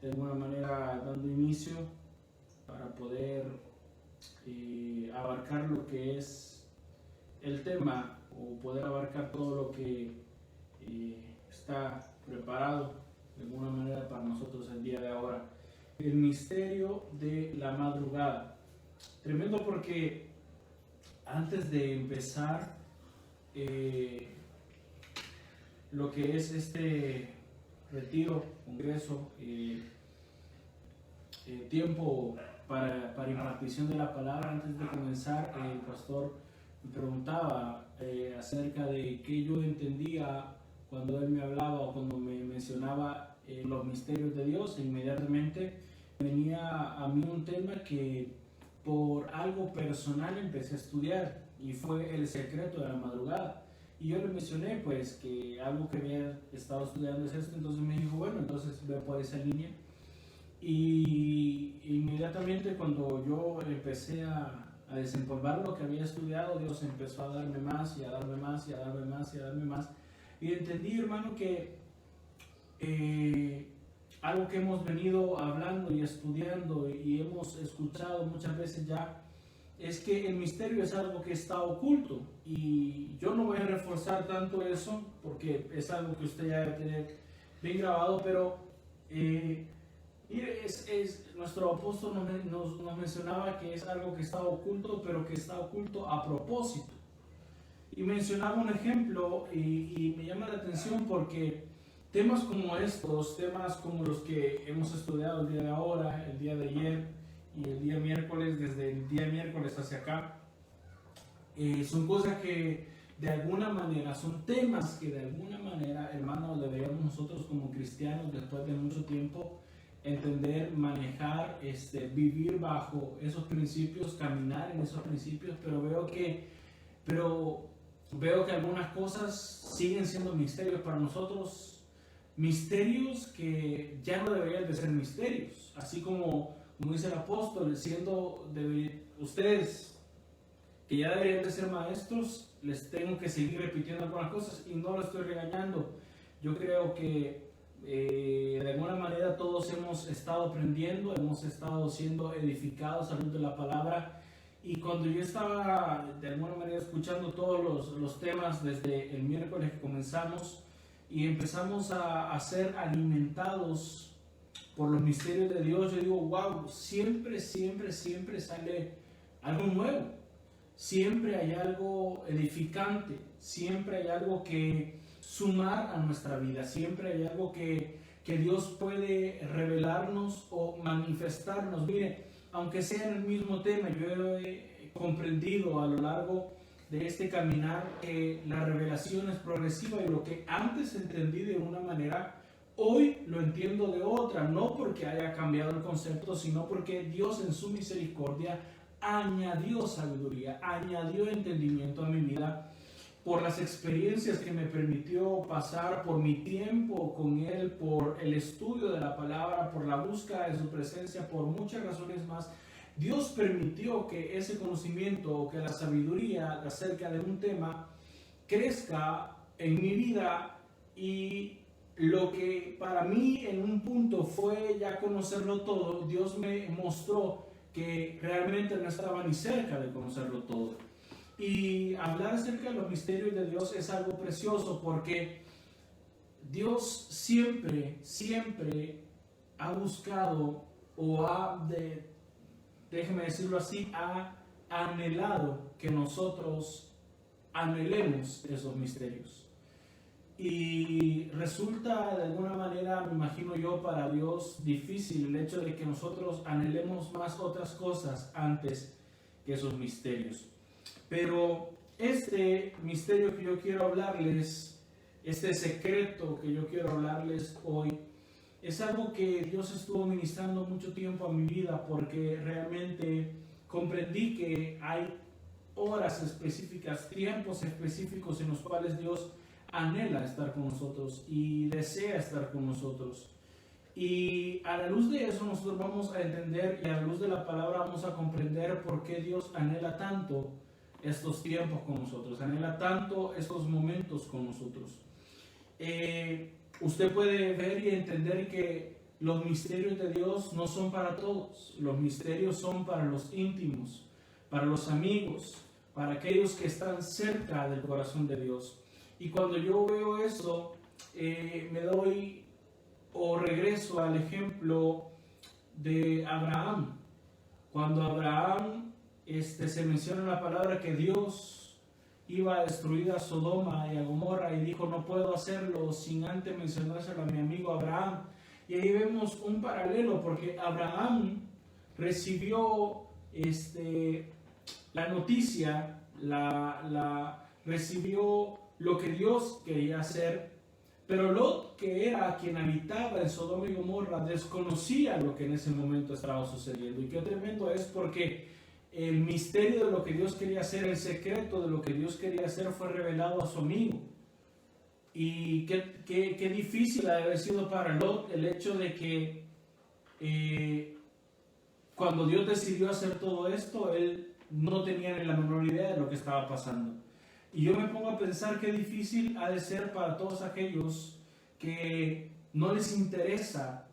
de alguna manera dando inicio para poder abarcar lo que es el tema o poder abarcar todo lo que está preparado de alguna manera para nosotros el día de ahora. El misterio de la madrugada. Tremendo porque antes de empezar lo que es este retiro, congreso, tiempo para impartición de la palabra, antes de comenzar, el pastor me preguntaba acerca de qué yo entendía cuando él me hablaba o cuando me mencionaba los misterios de Dios. E inmediatamente venía a mí un tema que por algo personal empecé a estudiar, y fue el secreto de la madrugada. Y yo le mencioné pues que algo que había estado estudiando es esto. Entonces me dijo, bueno, entonces ve por esa línea. Y inmediatamente cuando yo empecé a desempolvar lo que había estudiado, Dios empezó a darme más y a darme más y a darme más y a darme más. Y entendí, hermano, que algo que hemos venido hablando y estudiando y hemos escuchado muchas veces ya, es que el misterio es algo que está oculto. Y yo no voy a reforzar tanto eso porque es algo que usted ya debe tener bien grabado, pero nuestro apóstol nos mencionaba que es algo que está oculto, pero que está oculto a propósito. Y mencionaba un ejemplo y me llama la atención porque temas como estos, temas como los que hemos estudiado el día de ahora, el día de ayer y el día miércoles, desde el día miércoles hacia acá, son cosas que de alguna manera, son temas que de alguna manera, hermanos, deberíamos nosotros como cristianos, después de mucho tiempo, entender, manejar, vivir bajo esos principios, caminar en esos principios. Pero veo que algunas cosas siguen siendo misterios para nosotros, misterios que ya no deberían de ser misterios, así como dice el apóstol, ustedes que ya deberían de ser maestros, les tengo que seguir repitiendo algunas cosas, y no lo estoy regañando. Yo creo que de alguna manera todos hemos estado aprendiendo, hemos estado siendo edificados a la luz de la palabra. Y cuando yo estaba de alguna manera escuchando todos los temas desde el miércoles que comenzamos y empezamos a ser alimentados por los misterios de Dios, yo digo, wow, siempre sale algo nuevo, siempre hay algo edificante, siempre hay algo que sumar a nuestra vida, siempre hay algo que Dios puede revelarnos o manifestarnos. Mire, aunque sea en el mismo tema, yo he comprendido a lo largo de este caminar que la revelación es progresiva, y lo que antes entendí de una manera, hoy lo entiendo de otra, no porque haya cambiado el concepto, sino porque Dios en su misericordia añadió sabiduría, añadió entendimiento a mi vida, por las experiencias que me permitió pasar, por mi tiempo con Él, por el estudio de la palabra, por la búsqueda de su presencia, por muchas razones más. Dios permitió que ese conocimiento o que la sabiduría acerca de un tema crezca en mi vida, y lo que para mí en un punto fue ya conocerlo todo, Dios me mostró que realmente no estaba ni cerca de conocerlo todo. Y hablar acerca de los misterios de Dios es algo precioso, porque Dios siempre ha buscado o déjeme decirlo así, ha anhelado que nosotros anhelemos esos misterios. Y resulta de alguna manera, me imagino yo, para Dios difícil el hecho de que nosotros anhelemos más otras cosas antes que esos misterios. Pero este misterio que yo quiero hablarles, este secreto que yo quiero hablarles hoy, es algo que Dios estuvo ministrando mucho tiempo a mi vida, porque realmente comprendí que hay horas específicas, tiempos específicos en los cuales Dios anhela estar con nosotros y desea estar con nosotros. Y a la luz de eso nosotros vamos a entender, y a la luz de la palabra vamos a comprender por qué Dios anhela tanto estos tiempos con nosotros, anhela tanto estos momentos con nosotros. Usted puede ver y entender que los misterios de Dios no son para todos. Los misterios son para los íntimos, para los amigos, para aquellos que están cerca del corazón de Dios. Y cuando yo veo eso, me doy o regreso al ejemplo de Abraham. Cuando Abraham se menciona en la palabra que Dios iba a destruir a Sodoma y a Gomorra y dijo, no puedo hacerlo sin antes mencionárselo a mi amigo Abraham. Y ahí vemos un paralelo, porque Abraham recibió la noticia, recibió lo que Dios quería hacer, pero Lot, que era quien habitaba en Sodoma y Gomorra, desconocía lo que en ese momento estaba sucediendo. Y qué tremendo es, porque el misterio de lo que Dios quería hacer, el secreto de lo que Dios quería hacer, fue revelado a su amigo. Y qué difícil ha de haber sido para Lot el hecho de que cuando Dios decidió hacer todo esto, él no tenía ni la menor idea de lo que estaba pasando. Y yo me pongo a pensar qué difícil ha de ser para todos aquellos que no les interesa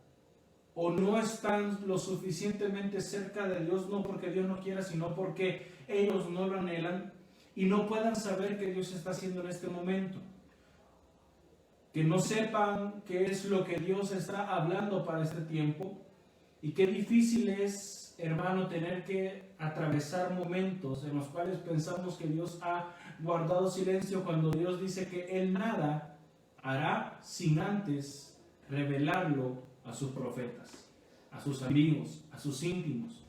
o no están lo suficientemente cerca de Dios, no porque Dios no quiera, sino porque ellos no lo anhelan y no puedan saber qué Dios está haciendo en este momento. Que no sepan qué es lo que Dios está hablando para este tiempo. Y qué difícil es, hermano, tener que atravesar momentos en los cuales pensamos que Dios ha guardado silencio, cuando Dios dice que Él nada hará sin antes revelarlo a sus profetas, a sus amigos, a sus íntimos.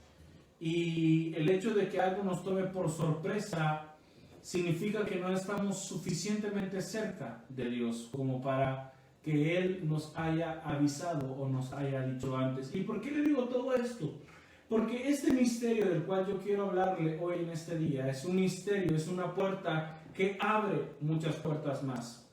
Y el hecho de que algo nos tome por sorpresa significa que no estamos suficientemente cerca de Dios como para que Él nos haya avisado o nos haya dicho antes. ¿Y por qué le digo todo esto? Porque este misterio del cual yo quiero hablarle hoy en este día es un misterio, es una puerta que abre muchas puertas más.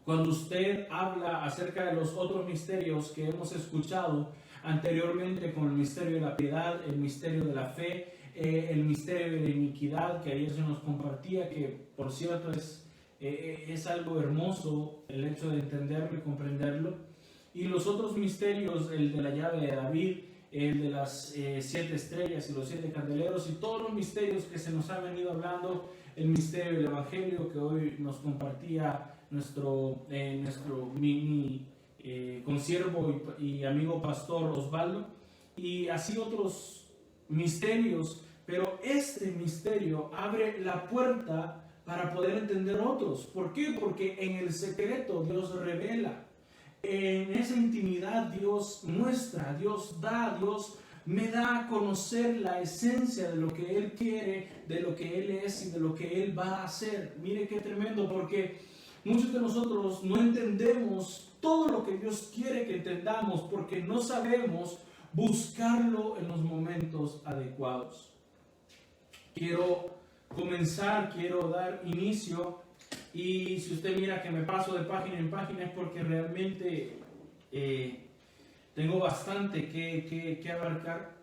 Cuando usted habla acerca de los otros misterios que hemos escuchado anteriormente, como el misterio de la piedad, el misterio de la fe, el misterio de la iniquidad, que ayer se nos compartía, que por cierto es algo hermoso el hecho de entenderlo y comprenderlo, y los otros misterios, el de la llave de David, el de las 7 estrellas y los 7 candeleros, y todos los misterios que se nos han venido hablando, el misterio del Evangelio que hoy nos compartía nuestro consiervo y amigo pastor Osvaldo, y así otros misterios. Pero este misterio abre la puerta para poder entender otros. ¿Por qué? Porque en el secreto Dios revela. En esa intimidad Dios muestra, Dios da, Dios me da a conocer la esencia de lo que Él quiere, de lo que Él es y de lo que Él va a hacer. Mire qué tremendo, porque muchos de nosotros no entendemos todo lo que Dios quiere que entendamos, porque no sabemos buscarlo en los momentos adecuados. Quiero dar inicio, y si usted mira que me paso de página en página es porque realmente tengo bastante que abarcar,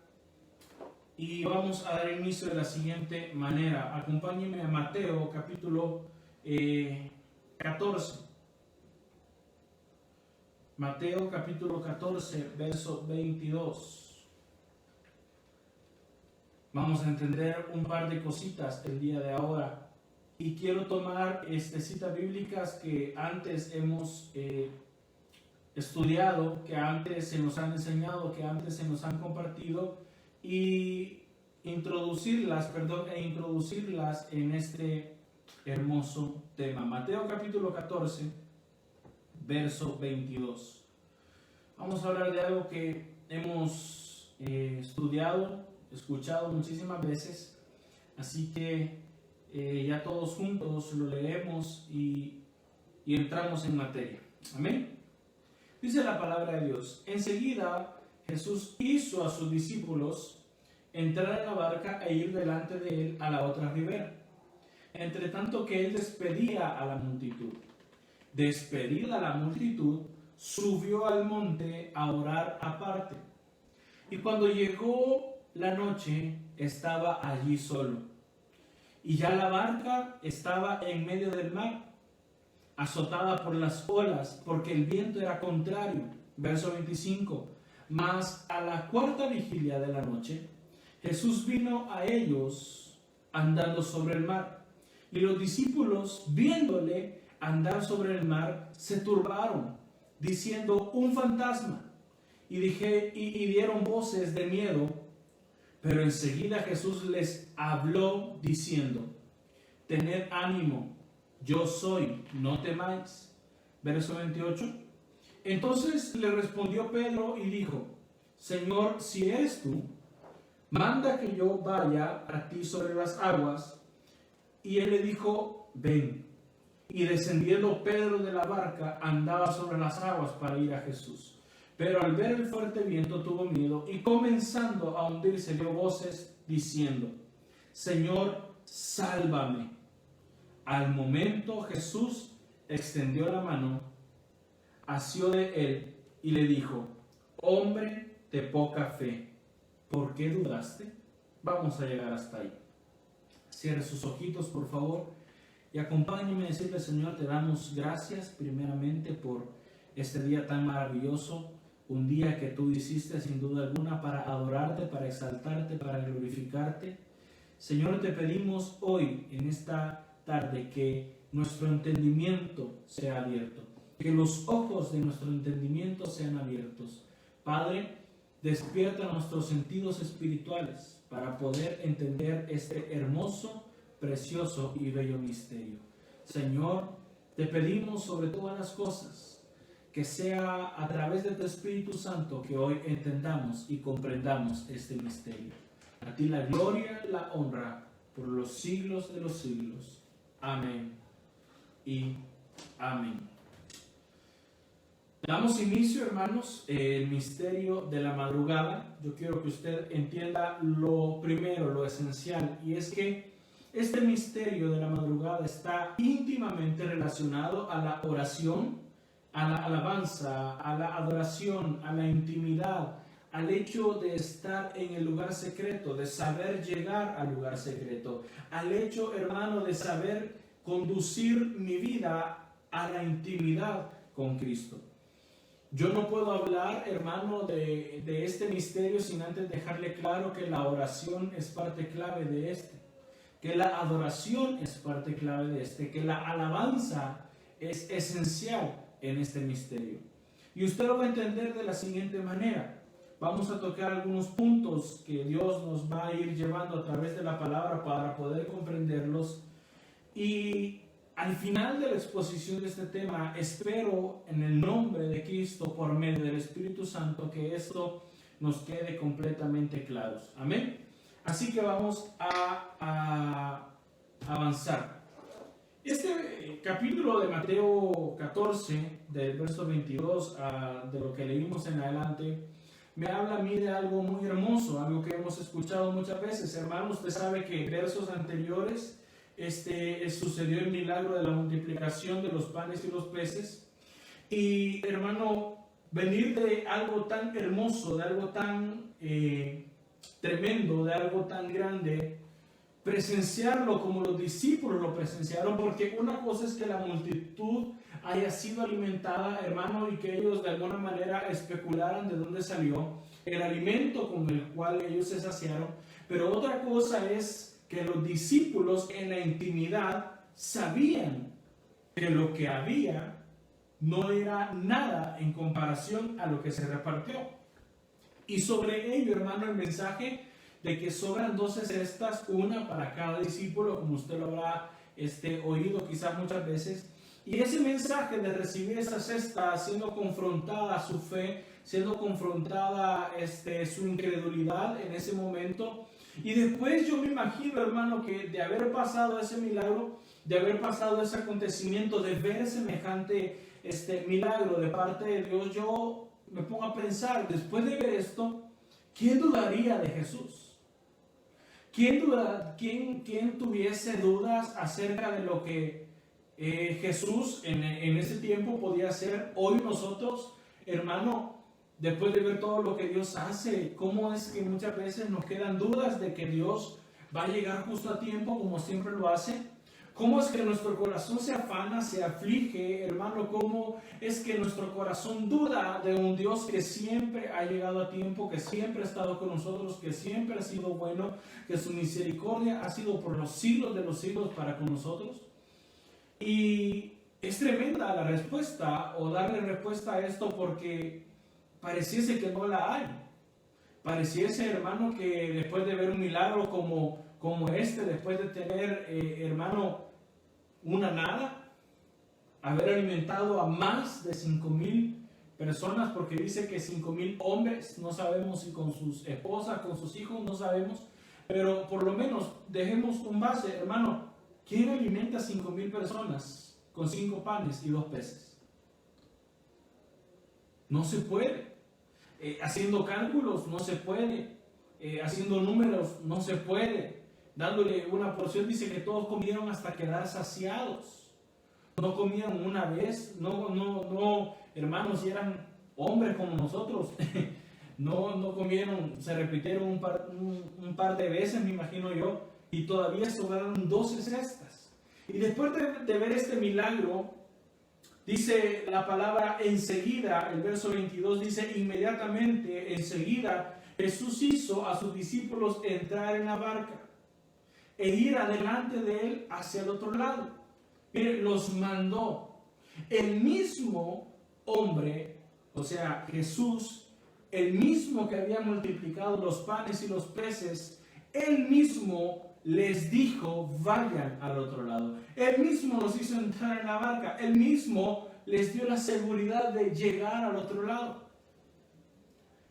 y vamos a dar inicio de la siguiente manera. Acompáñenme a Mateo capítulo 14. Mateo capítulo 14, verso 22. Vamos a entender un par de cositas el día de ahora. Y quiero tomar citas bíblicas que antes hemos estudiado, que antes se nos han enseñado, que antes se nos han compartido, y introducirlas en este hermoso tema. Mateo capítulo 14, verso 22. Vamos a hablar de algo que hemos escuchado muchísimas veces, así que ya todos juntos lo leemos y entramos en materia. Amén. Dice la palabra de Dios: enseguida Jesús hizo a sus discípulos entrar en la barca e ir delante de él a la otra ribera, entre tanto que él despedía a la multitud. Despedida la multitud, subió al monte a orar aparte. Y cuando llegó la noche, estaba allí solo. Y ya la barca estaba en medio del mar, azotada por las olas, porque el viento era contrario. Verso 25. Mas a la cuarta vigilia de la noche, Jesús vino a ellos andando sobre el mar. Y los discípulos, viéndole andar sobre el mar, se turbaron, diciendo: un fantasma. Y dieron voces de miedo. Pero enseguida Jesús les habló diciendo: tened ánimo, yo soy, no temáis. Verso 28. Entonces le respondió Pedro y dijo: Señor, si eres tú, manda que yo vaya a ti sobre las aguas. Y él le dijo: ven. Y descendiendo Pedro de la barca, andaba sobre las aguas para ir a Jesús. Pero al ver el fuerte viento tuvo miedo y comenzando a hundirse dio voces diciendo: Señor, sálvame. Al momento Jesús extendió la mano, asió de él y le dijo: hombre de poca fe, ¿por qué dudaste? Vamos a llegar hasta ahí. Cierre sus ojitos, por favor, y acompáñeme a decirle: Señor, te damos gracias primeramente por este día tan maravilloso, un día que tú hiciste sin duda alguna para adorarte, para exaltarte, para glorificarte. Señor, te pedimos hoy, en esta tarde, que nuestro entendimiento sea abierto, que los ojos de nuestro entendimiento sean abiertos. Padre, despierta nuestros sentidos espirituales para poder entender este hermoso, precioso y bello misterio. Señor, te pedimos sobre todas las cosas que sea a través de tu Espíritu Santo que hoy entendamos y comprendamos este misterio. A ti la gloria, la honra por los siglos de los siglos. Amén y amén. Damos inicio, hermanos, el misterio de la madrugada. Yo quiero que usted entienda lo primero, lo esencial, y es que este misterio de la madrugada está íntimamente relacionado a la oración, a la alabanza, a la adoración, a la intimidad, al hecho de estar en el lugar secreto, de saber llegar al lugar secreto, al hecho, hermano, de saber conducir mi vida a la intimidad con Cristo. Yo no puedo hablar, hermano, de este misterio sin antes dejarle claro que la oración es parte clave de este, que la adoración es parte clave de este, que la alabanza es esencial en este misterio. Y usted lo va a entender de la siguiente manera. Vamos a tocar algunos puntos que Dios nos va a ir llevando a través de la palabra para poder comprenderlos. Y al final de la exposición de este tema, espero en el nombre de Cristo, por medio del Espíritu Santo, que esto nos quede completamente claros. Amén. Así que vamos a avanzar. Este capítulo de Mateo 14, del verso 22 de lo que leímos en adelante, me habla a mí de algo muy hermoso, algo que hemos escuchado muchas veces. Hermano, usted sabe que en versos anteriores sucedió el milagro de la multiplicación de los panes y los peces. Y, hermano, venir de algo tan hermoso, de algo tan tremendo, de algo tan grande, presenciarlo como los discípulos lo presenciaron, porque una cosa es que la multitud haya sido alimentada, hermano, y que ellos de alguna manera especularan de dónde salió el alimento con el cual ellos se saciaron, pero otra cosa es que los discípulos en la intimidad sabían que lo que había no era nada en comparación a lo que se repartió. Y sobre ello, hermano, el mensaje de que sobran 12 cestas, una para cada discípulo, como usted lo habrá oído quizás muchas veces. Y ese mensaje de recibir esa cesta, siendo confrontada su fe, siendo confrontada su incredulidad en ese momento. Y después yo me imagino, hermano, que de haber pasado ese milagro, de haber pasado ese acontecimiento, de ver semejante milagro de parte de Dios, yo me pongo a pensar, después de ver esto, ¿quién dudaría de Jesús? ¿Quién tuviese dudas acerca de lo que Jesús en ese tiempo podía hacer? Hoy nosotros, hermano, después de ver todo lo que Dios hace, ¿cómo es que muchas veces nos quedan dudas de que Dios va a llegar justo a tiempo como siempre lo hace? ¿Cómo es que nuestro corazón se afana, se aflige, hermano? ¿Cómo es que nuestro corazón duda de un Dios que siempre ha llegado a tiempo, que siempre ha estado con nosotros, que siempre ha sido bueno, que su misericordia ha sido por los siglos de los siglos para con nosotros? Y es tremenda la respuesta, o darle respuesta a esto, porque pareciese que no la hay. Pareciese, hermano, que después de ver un milagro como este, después de tener, hermano, una nada, haber alimentado a más de 5,000 personas, porque dice que 5,000 hombres, no sabemos si con sus esposas, con sus hijos, no sabemos, pero por lo menos dejemos un base, hermano. ¿Quién alimenta a 5,000 personas con 5 panes y 2 peces? No se puede. Haciendo cálculos, no se puede. Haciendo números, no se puede. Dándole una porción, dice que todos comieron hasta quedar saciados. No comieron una vez, no, hermanos, si eran hombres como nosotros, no comieron, se repitieron un par de veces, me imagino yo, y todavía sobraron 12 cestas. Y después de ver este milagro, dice la palabra enseguida, el verso 22 dice, inmediatamente, enseguida, Jesús hizo a sus discípulos entrar en la barca e ir adelante de él hacia el otro lado. Mire, los mandó. El mismo hombre, o sea, Jesús, el mismo que había multiplicado los panes y los peces, él mismo les dijo, vayan al otro lado. Él mismo los hizo entrar en la barca. Él mismo les dio la seguridad de llegar al otro lado.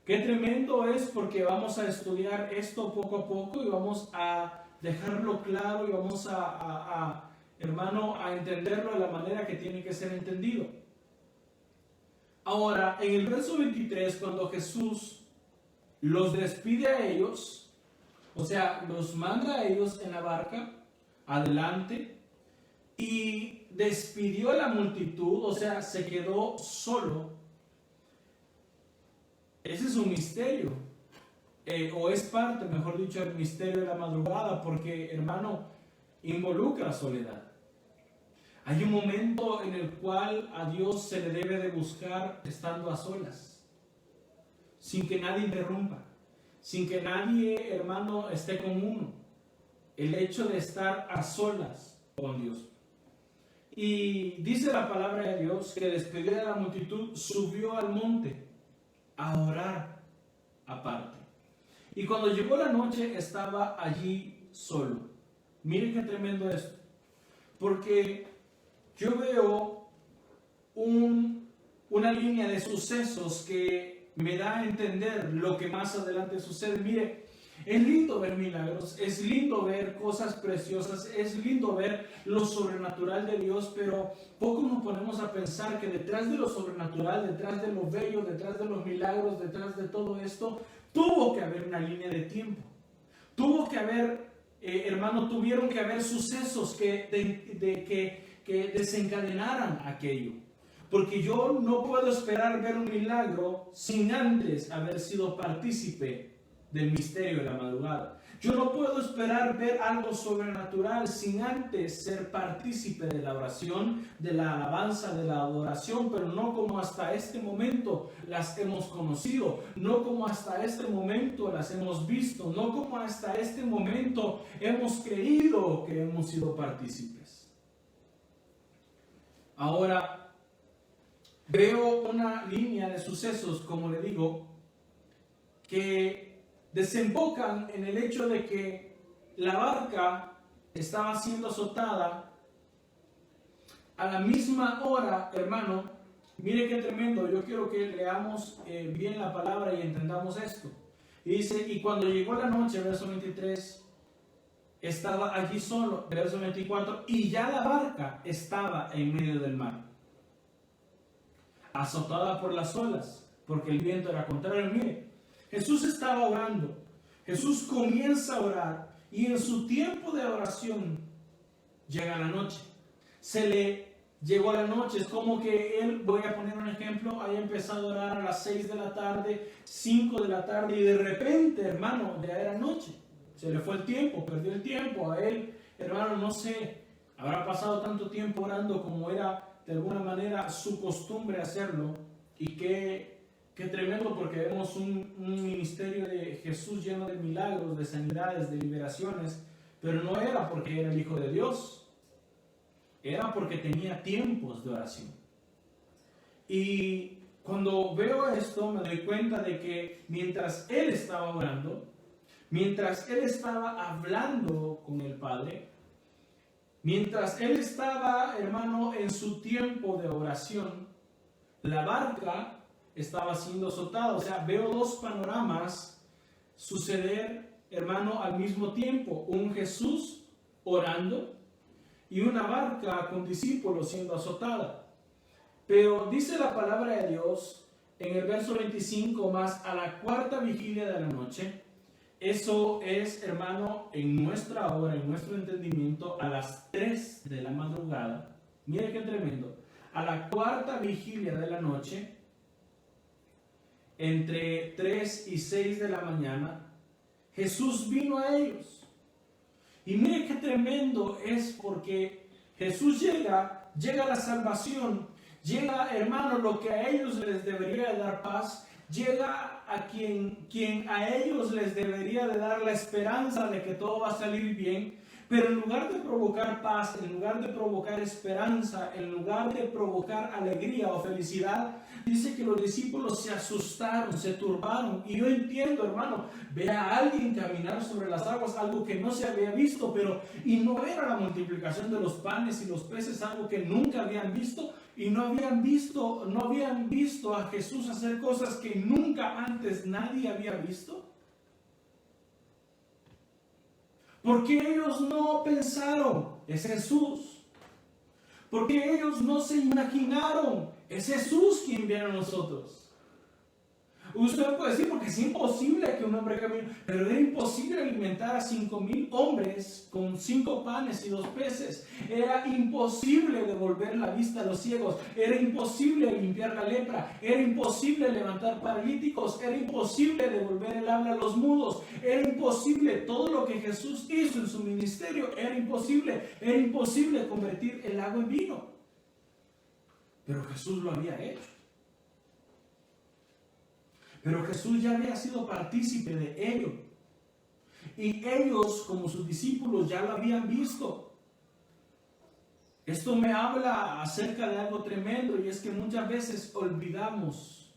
Qué tremendo es, porque vamos a estudiar esto poco a poco y vamos a dejarlo claro y vamos hermano, a entenderlo de la manera que tiene que ser entendido. Ahora, en el verso 23, cuando Jesús los despide a ellos, o sea, los manda a ellos en la barca, adelante, y despidió a la multitud, o sea, se quedó solo. Ese es un misterio, o es parte, mejor dicho, del misterio de la madrugada, porque, hermano, involucra soledad. Hay un momento en el cual a Dios se le debe de buscar estando a solas, sin que nadie interrumpa, sin que nadie, hermano, esté con uno. El hecho de estar a solas con Dios. Y dice la palabra de Dios que despedida de la multitud, subió al monte a orar aparte. Y cuando llegó la noche, estaba allí solo. Miren qué tremendo esto. Porque yo veo una línea de sucesos que me da a entender lo que más adelante sucede. Mire, es lindo ver milagros, es lindo ver cosas preciosas, es lindo ver lo sobrenatural de Dios, pero poco nos ponemos a pensar que detrás de lo sobrenatural, detrás de lo bello, detrás de los milagros, detrás de todo esto, tuvo que haber una línea de tiempo. Tuvo que haber, hermano, tuvieron que haber sucesos que desencadenaran aquello. Porque yo no puedo esperar ver un milagro sin antes haber sido partícipe del misterio de la madrugada. Yo no puedo esperar ver algo sobrenatural sin antes ser partícipe de la oración, de la alabanza, de la adoración, pero no como hasta este momento las hemos conocido, no como hasta este momento las hemos visto, no como hasta este momento hemos creído que hemos sido partícipes. Ahora, veo una línea de sucesos, como le digo, que desembocan en el hecho de que la barca estaba siendo azotada a la misma hora, hermano. Mire qué tremendo. Yo quiero que leamos bien la palabra y entendamos esto. Y dice, y cuando llegó la noche, verso 23, estaba allí solo, verso 24, y ya la barca estaba en medio del mar, azotada por las olas, porque el viento era contrario. Mire, Jesús estaba orando. Jesús comienza a orar y en su tiempo de oración llega la noche. Se le llegó la noche. Es como que él, voy a poner un ejemplo, haya empezado a orar a las 6 de la tarde, 5 de la tarde y de repente, hermano, ya era noche. Se le fue el tiempo, perdió el tiempo. A él, hermano, no sé Habrá pasado tanto tiempo orando como era de alguna manera su costumbre hacerlo. Y qué tremendo, porque vemos un ministerio de Jesús lleno de milagros, de sanidades, de liberaciones. Pero no era porque era el Hijo de Dios. Era porque tenía tiempos de oración. Y cuando veo esto me doy cuenta de que mientras Él estaba orando, mientras Él estaba hablando con el Padre, mientras Él estaba, hermano, en su tiempo de oración, la barca estaba siendo azotada. O sea, veo dos panoramas suceder, hermano, al mismo tiempo. Un Jesús orando y una barca con discípulos siendo azotada. Pero dice la palabra de Dios en el verso 25, más a la cuarta vigilia de la noche. Eso es, hermano, en nuestra hora, en nuestro entendimiento, a las 3 de la madrugada. Mire qué tremendo. A la cuarta vigilia de la noche, entre 3 y 6 de la mañana, Jesús vino a ellos. Y mire qué tremendo es, porque Jesús llega la salvación, llega, hermano, lo que a ellos les debería de dar paz, llega a quien a ellos les debería de dar la esperanza de que todo va a salir bien. Pero en lugar de provocar paz, en lugar de provocar esperanza, en lugar de provocar alegría o felicidad, dice que los discípulos se asustaron, se turbaron. Y yo entiendo, hermano, ver a alguien caminar sobre las aguas, algo que no se había visto, y no era la multiplicación de los panes y los peces, algo que nunca habían visto, y no habían visto a Jesús hacer cosas que nunca antes nadie había visto. Porque ellos no pensaron, es Jesús. Porque ellos no se imaginaron, es Jesús quien viene a nosotros. Usted puede decir, porque es imposible que un hombre camine, pero era imposible alimentar a 5,000 hombres con 5 panes y 2 peces. Era imposible devolver la vista a los ciegos, era imposible limpiar la lepra, era imposible levantar paralíticos, era imposible devolver el habla a los mudos, era imposible todo lo que Jesús hizo en su ministerio, era imposible convertir el agua en vino. Pero Jesús lo había hecho. Pero Jesús ya había sido partícipe de ello. Y ellos, como sus discípulos, ya lo habían visto. Esto me habla acerca de algo tremendo, y es que muchas veces olvidamos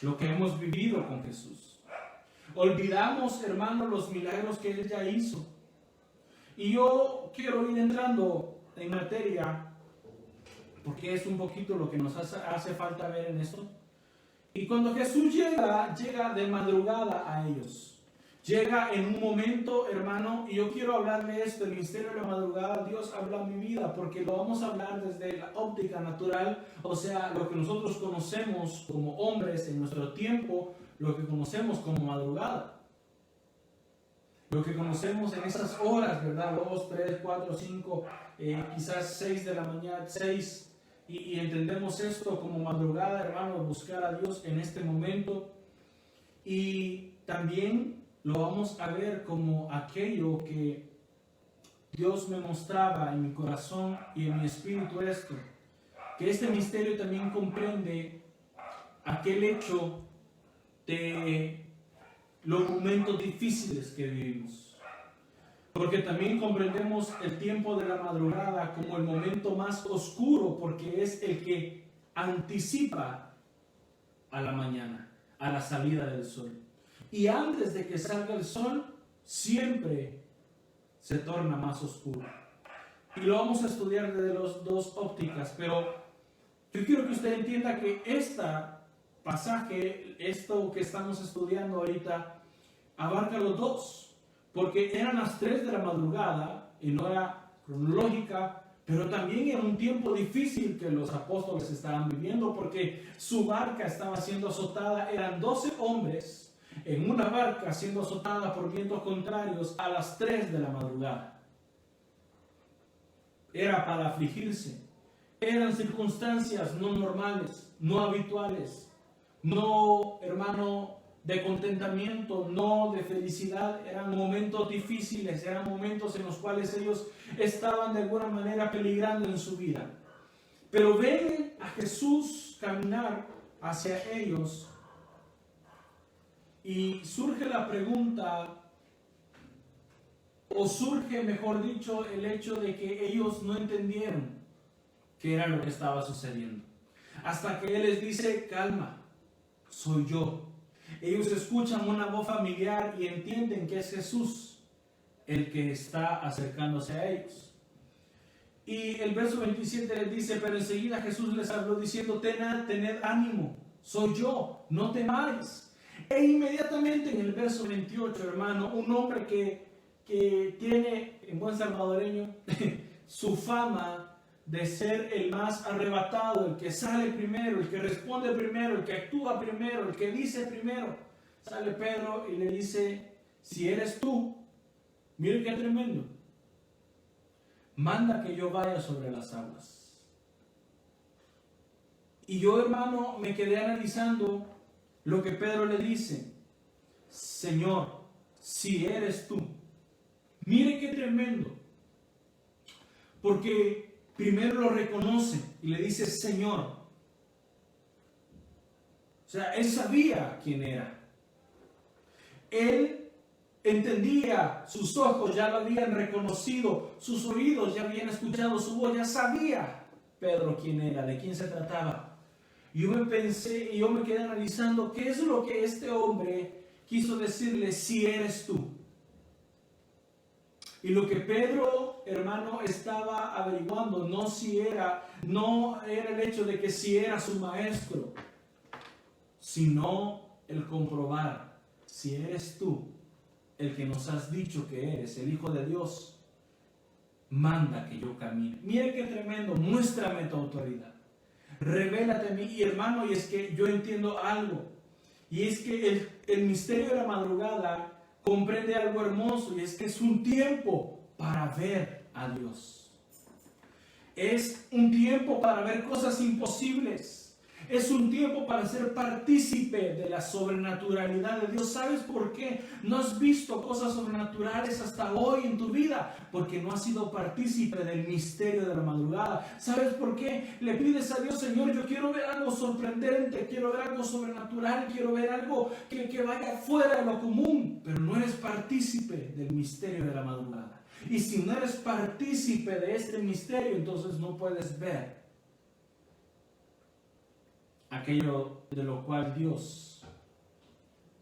lo que hemos vivido con Jesús. Olvidamos, hermanos, los milagros que Él ya hizo. Y yo quiero ir entrando en materia, porque es un poquito lo que nos hace falta ver en esto. Y cuando Jesús llega de madrugada a ellos. Llega en un momento, hermano, y yo quiero hablar de esto, el misterio de la madrugada. Dios habla en mi vida, porque lo vamos a hablar desde la óptica natural, o sea, lo que nosotros conocemos como hombres en nuestro tiempo, lo que conocemos como madrugada. Lo que conocemos en esas horas, ¿verdad? 2, 3, 4, 5, quizás 6 de la mañana, 6. Y entendemos esto como madrugada, hermano, buscar a Dios en este momento. Y también lo vamos a ver como aquello que Dios me mostraba en mi corazón y en mi espíritu, esto. Que este misterio también comprende aquel hecho de los momentos difíciles que vivimos. Porque también comprendemos el tiempo de la madrugada como el momento más oscuro, porque es el que anticipa a la mañana, a la salida del sol. Y antes de que salga el sol, siempre se torna más oscuro. Y lo vamos a estudiar desde las dos ópticas, pero yo quiero que usted entienda que este pasaje, esto que estamos estudiando ahorita, abarca los dos. Porque eran las 3 de la madrugada, y no era cronológica, pero también era un tiempo difícil que los apóstoles estaban viviendo, porque su barca estaba siendo azotada. Eran 12 hombres en una barca siendo azotada por vientos contrarios a las 3 de la madrugada. Era para afligirse. Eran circunstancias no normales, no habituales, no, hermano, de contentamiento, no de felicidad. Eran momentos difíciles, eran momentos en los cuales ellos estaban de alguna manera peligrando en su vida. Pero ven a Jesús caminar hacia ellos y surge la pregunta, o surge, mejor dicho, el hecho de que ellos no entendieron qué era lo que estaba sucediendo. Hasta que Él les dice, calma, soy yo. Ellos escuchan una voz familiar y entienden que es Jesús el que está acercándose a ellos. Y el verso 27 les dice, pero enseguida Jesús les habló diciendo, tened ánimo, soy yo, no temáis. E inmediatamente en el verso 28, hermano, un hombre que tiene, en buen salvadoreño, su fama de ser el más arrebatado, el que sale primero, el que responde primero, el que actúa primero, el que dice primero. Sale Pedro y le dice, si eres tú, mire qué tremendo, manda que yo vaya sobre las aguas. Y yo, hermano, me quedé analizando lo que Pedro le dice, Señor, si eres tú. Mire qué tremendo, porque primero lo reconoce y le dice Señor. O sea, él sabía quién era. Él entendía, sus ojos ya lo habían reconocido, sus oídos ya habían escuchado su voz, ya sabía Pedro quién era, de quién se trataba. Y yo me quedé analizando qué es lo que este hombre quiso decirle, si eres tú. Y lo que Pedro, hermano, estaba averiguando no era el hecho de que si era su maestro, sino el comprobar si eres tú el que nos has dicho que eres el Hijo de Dios, manda que yo camine. Mire qué tremendo, muéstrame tu autoridad, revélate a mí. Y hermano, y es que yo entiendo algo, y es que el misterio de la madrugada comprende algo hermoso, y es que es un tiempo para ver a Dios. Es un tiempo para ver cosas imposibles. Es un tiempo para ser partícipe de la sobrenaturalidad de Dios. ¿Sabes por qué no has visto cosas sobrenaturales hasta hoy en tu vida? Porque no has sido partícipe del misterio de la madrugada. ¿Sabes por qué le pides a Dios, Señor, yo quiero ver algo sorprendente, quiero ver algo sobrenatural, quiero ver algo que vaya fuera de lo común? Pero no eres partícipe del misterio de la madrugada. Y si no eres partícipe de este misterio, entonces no puedes ver aquello de lo cual Dios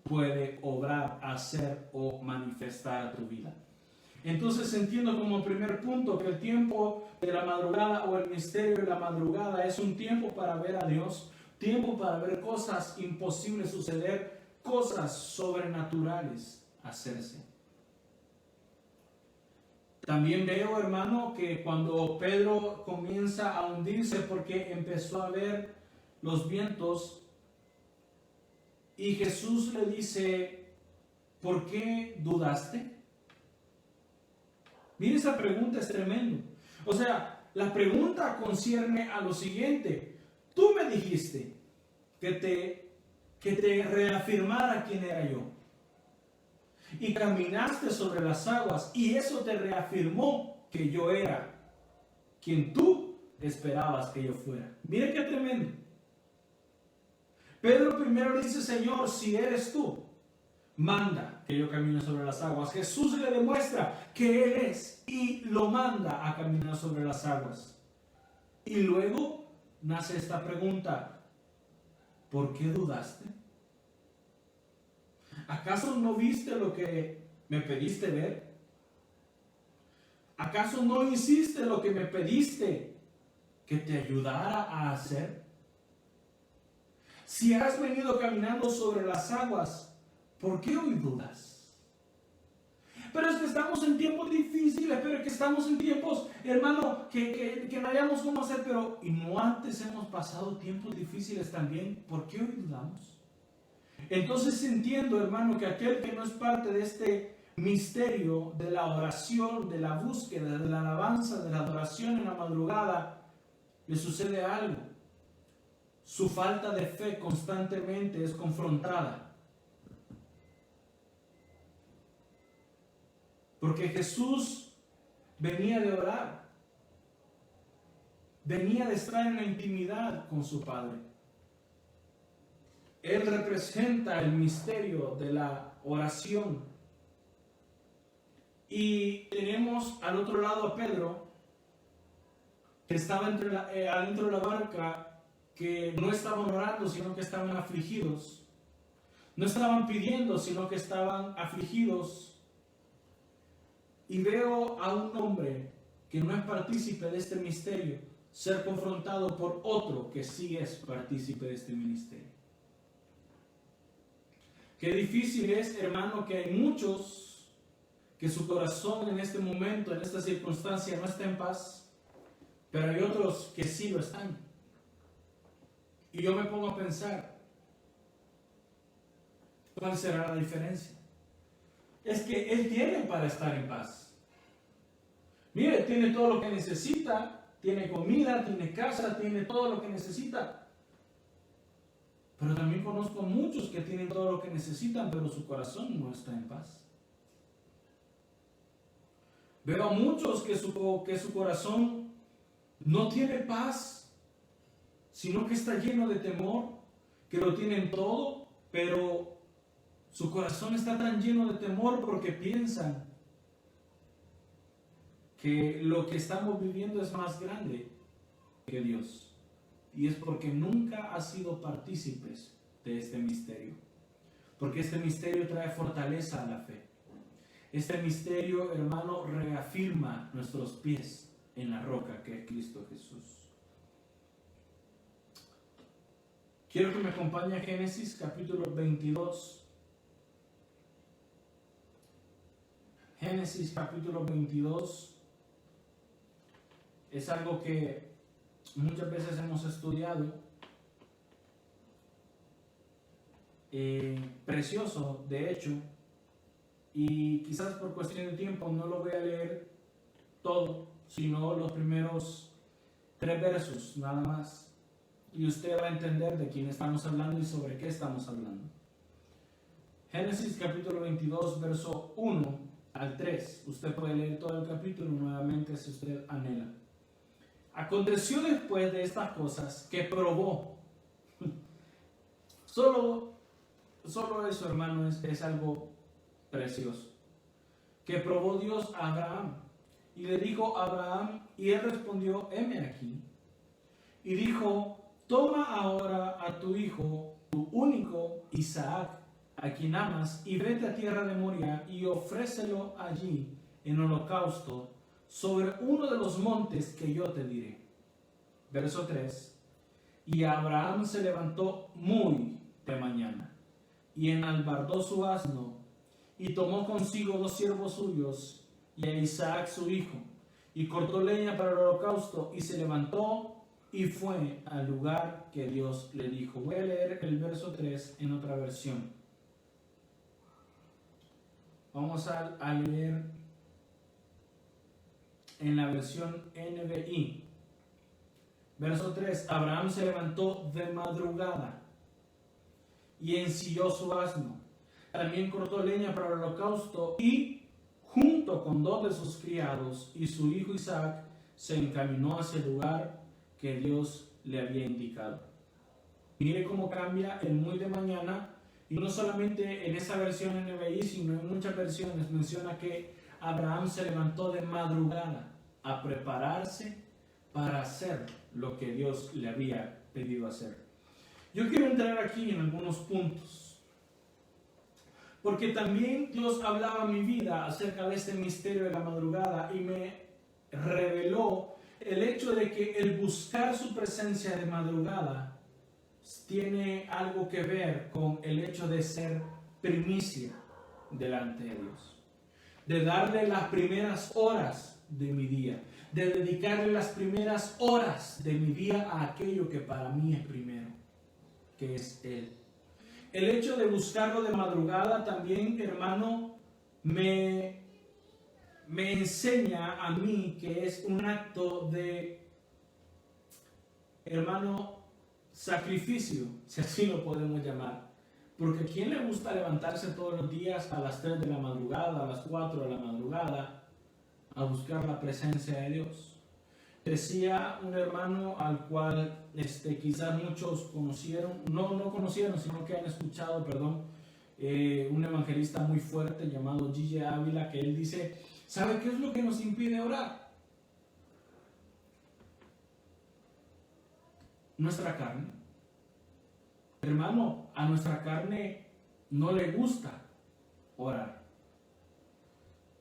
puede obrar, hacer o manifestar a tu vida. Entonces entiendo como primer punto que el tiempo de la madrugada o el misterio de la madrugada es un tiempo para ver a Dios, tiempo para ver cosas imposibles suceder, cosas sobrenaturales hacerse. También veo, hermano, que cuando Pedro comienza a hundirse porque empezó a ver los vientos, y Jesús le dice, ¿por qué dudaste? Mire, esa pregunta es tremenda. O sea, la pregunta concierne a lo siguiente. Tú me dijiste que te reafirmara quién era yo, y caminaste sobre las aguas, y eso te reafirmó que yo era quien tú esperabas que yo fuera. Mire qué tremendo. Pedro primero le dice, Señor, si eres tú, manda que yo camine sobre las aguas. Jesús le demuestra que Él es y lo manda a caminar sobre las aguas. Y luego nace esta pregunta, ¿por qué dudaste? ¿Acaso no viste lo que me pediste ver? ¿Acaso no hiciste lo que me pediste que te ayudara a hacer? Si has venido caminando sobre las aguas, ¿por qué hoy dudas? Pero es que estamos en tiempos difíciles, pero es que estamos en tiempos, hermano, que no hayamos cómo hacer, pero ¿y no antes hemos pasado tiempos difíciles también? ¿Por qué hoy dudamos? Entonces entiendo, hermano, que aquel que no es parte de este misterio de la oración, de la búsqueda, de la alabanza, de la adoración en la madrugada, le sucede algo. Su falta de fe constantemente es confrontada. Porque Jesús venía de orar, venía de estar en la intimidad con su Padre. Él representa el misterio de la oración. Y tenemos al otro lado a Pedro, que estaba adentro de la barca, que no estaban orando, sino que estaban afligidos. No estaban pidiendo, sino que estaban afligidos. Y veo a un hombre que no es partícipe de este misterio ser confrontado por otro que sí es partícipe de este ministerio. Qué difícil es, hermano, que hay muchos que su corazón en este momento, en esta circunstancia, no está en paz, pero hay otros que sí lo están. Y yo me pongo a pensar, ¿cuál será la diferencia? Es que él tiene para estar en paz. Mire, tiene todo lo que necesita, tiene comida, tiene casa, tiene todo lo que necesita. Pero también conozco muchos que tienen todo lo que necesitan, pero su corazón no está en paz. Veo a muchos que su corazón no tiene paz, sino que está lleno de temor, que lo tienen todo, pero su corazón está tan lleno de temor porque piensan que lo que estamos viviendo es más grande que Dios. Y es porque nunca han sido partícipes de este misterio. Porque este misterio trae fortaleza a la fe. Este misterio, hermano, reafirma nuestros pies en la roca que es Cristo Jesús. Quiero que me acompañe a Génesis capítulo 22. Génesis capítulo 22 es algo que muchas veces hemos estudiado, precioso de hecho, y quizás por cuestión de tiempo no lo voy a leer todo, sino los primeros 3 versos nada más, y usted va a entender de quién estamos hablando y sobre qué estamos hablando. Génesis capítulo 22 verso 1 al 3, usted puede leer todo el capítulo nuevamente si usted anhela. Aconteció después de estas cosas que probó. Solo eso, hermano, es algo precioso. Que probó Dios a Abraham. Y le dijo a Abraham, y él respondió, heme aquí. Y dijo, toma ahora a tu hijo, tu único Isaac, a quien amas, y vete a tierra de Moria, y ofrécelo allí en holocausto, sobre uno de los montes que yo te diré. Verso 3. Y Abraham se levantó muy de mañana, y enalbardó su asno, y tomó consigo 2 siervos suyos, y a Isaac su hijo, y cortó leña para el holocausto, y se levantó, y fue al lugar que Dios le dijo. Voy a leer el verso 3 en otra versión. Vamos a leer en la versión NBI. Verso 3. Abraham se levantó de madrugada y ensilló su asno. También cortó leña para el holocausto y, junto con 2 de sus criados y su hijo Isaac, se encaminó hacia el lugar que Dios le había indicado. Mire cómo cambia el muy de mañana, y no solamente en esa versión NBI, sino en muchas versiones menciona que Abraham se levantó de madrugada a prepararse para hacer lo que Dios le había pedido hacer. Yo quiero entrar aquí en algunos puntos, porque también Dios hablaba en mi vida acerca de este misterio de la madrugada y me reveló el hecho de que el buscar su presencia de madrugada tiene algo que ver con el hecho de ser primicia delante de Dios, de darle las primeras horas de mi día, de dedicarle las primeras horas de mi día a aquello que para mí es primero, que es Él. El hecho de buscarlo de madrugada también, hermano, me enseña a mí que es un acto de, hermano, sacrificio, si así lo podemos llamar, Porque ¿a quién le gusta levantarse todos los días a las 3 de la madrugada, a las 4 de la madrugada, a buscar la presencia de Dios? Decía un hermano al cual quizás muchos conocieron, no conocieron, sino que han escuchado, perdón, un evangelista muy fuerte llamado Gigi Ávila, que él dice, ¿sabe qué es lo que nos impide orar? Nuestra carne. Hermano, a nuestra carne no le gusta orar.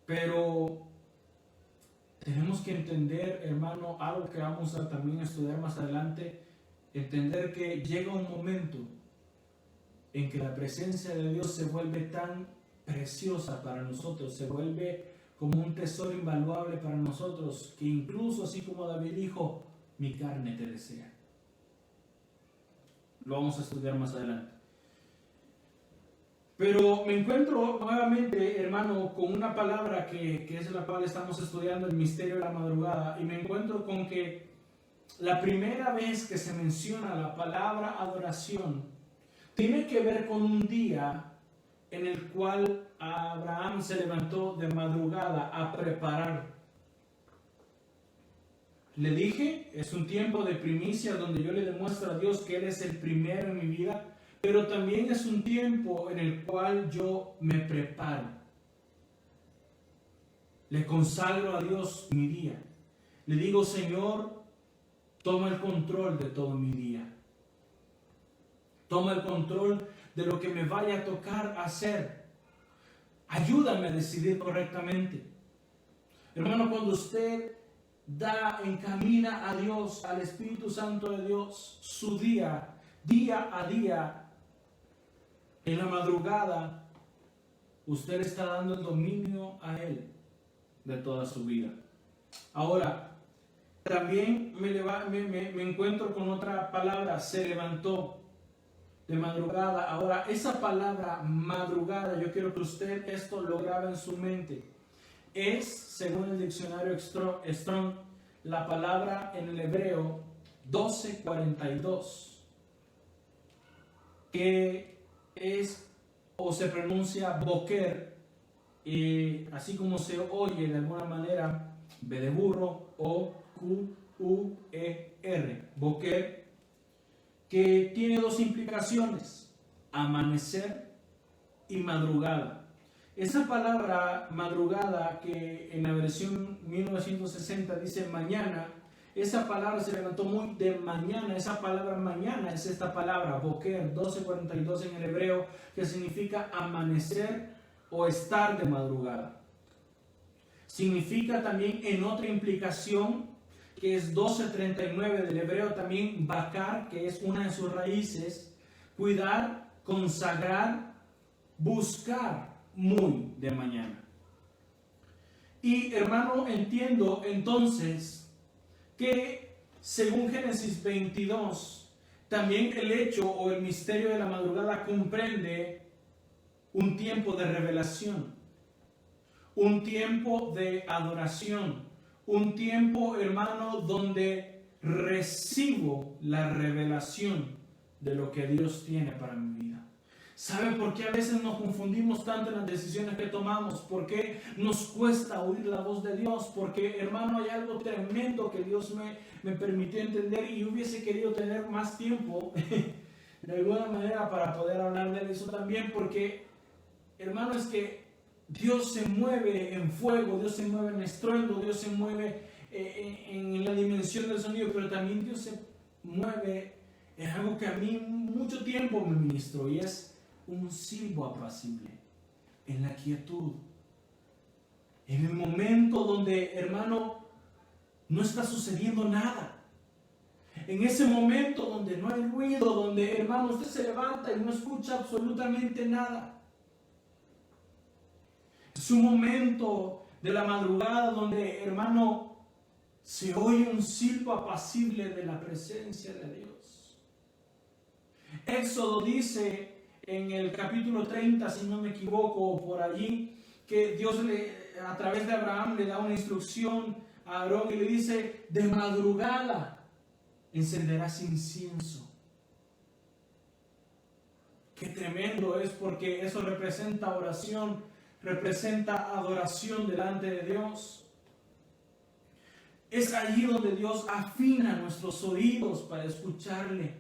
Pero tenemos que entender, hermano, algo que vamos a también estudiar más adelante, entender que llega un momento en que la presencia de Dios se vuelve tan preciosa para nosotros, se vuelve como un tesoro invaluable para nosotros, que incluso así como David dijo, mi carne te desea. Lo vamos a estudiar más adelante. Pero me encuentro nuevamente, hermano, con una palabra que es la cual estamos estudiando, el misterio de la madrugada, y me encuentro con que la primera vez que se menciona la palabra adoración tiene que ver con un día en el cual Abraham se levantó de madrugada a preparar. Le dije, es un tiempo de primicia donde yo le demuestro a Dios que Él es el primero en mi vida, pero también es un tiempo en el cual yo me preparo. Le consagro a Dios mi día. Le digo, Señor, toma el control de todo mi día. Toma el control de lo que me vaya a tocar hacer. Ayúdame a decidir correctamente. Hermano, cuando usted encamina a Dios, al Espíritu Santo de Dios, su día a día, en la madrugada, usted está dando el dominio a Él de toda su vida. Ahora, también me encuentro con otra palabra, se levantó de madrugada. Ahora, esa palabra madrugada, yo quiero que usted esto lo grabe en su mente. Es, según el diccionario Strong, la palabra en el hebreo 1242, que es o se pronuncia boker, así como se oye de alguna manera, B de burro o Q-U-E-R, boker, que tiene dos implicaciones, amanecer y madrugada. Esa palabra madrugada, que en la versión 1960 dice mañana, esa palabra se levantó muy de mañana. Esa palabra mañana es esta palabra, boker, 1242 en el hebreo, que significa amanecer o estar de madrugada. Significa también en otra implicación, que es 1239 del hebreo también, bakar, que es una de sus raíces, cuidar, consagrar, buscar muy de mañana. Y hermano, entiendo entonces que según Génesis 22, también el hecho o el misterio de la madrugada comprende un tiempo de revelación, un tiempo de adoración, un tiempo, hermano, donde recibo la revelación de lo que Dios tiene para mi vida. ¿Sabe por qué a veces nos confundimos tanto en las decisiones que tomamos? ¿Por qué nos cuesta oír la voz de Dios? Porque, hermano, hay algo tremendo que Dios me permitió entender, y hubiese querido tener más tiempo de alguna manera para poder hablar de eso también, porque, hermano, es que Dios se mueve en fuego, Dios se mueve en estruendo, Dios se mueve en la dimensión del sonido, pero también Dios se mueve en algo que a mí mucho tiempo me ministró, y es un silbo apacible, en la quietud, en el momento donde, hermano, no está sucediendo nada, en ese momento donde no hay ruido, donde, hermano, usted se levanta y no escucha absolutamente nada. Es un momento de la madrugada donde, hermano, se oye un silbo apacible de la presencia de Dios. Éxodo dice en el capítulo 30, si no me equivoco, por allí, que Dios a través de Abraham le da una instrucción a Aarón y le dice: de madrugada encenderás incienso. Qué tremendo es, porque eso representa oración, representa adoración delante de Dios. Es allí donde Dios afina nuestros oídos para escucharle.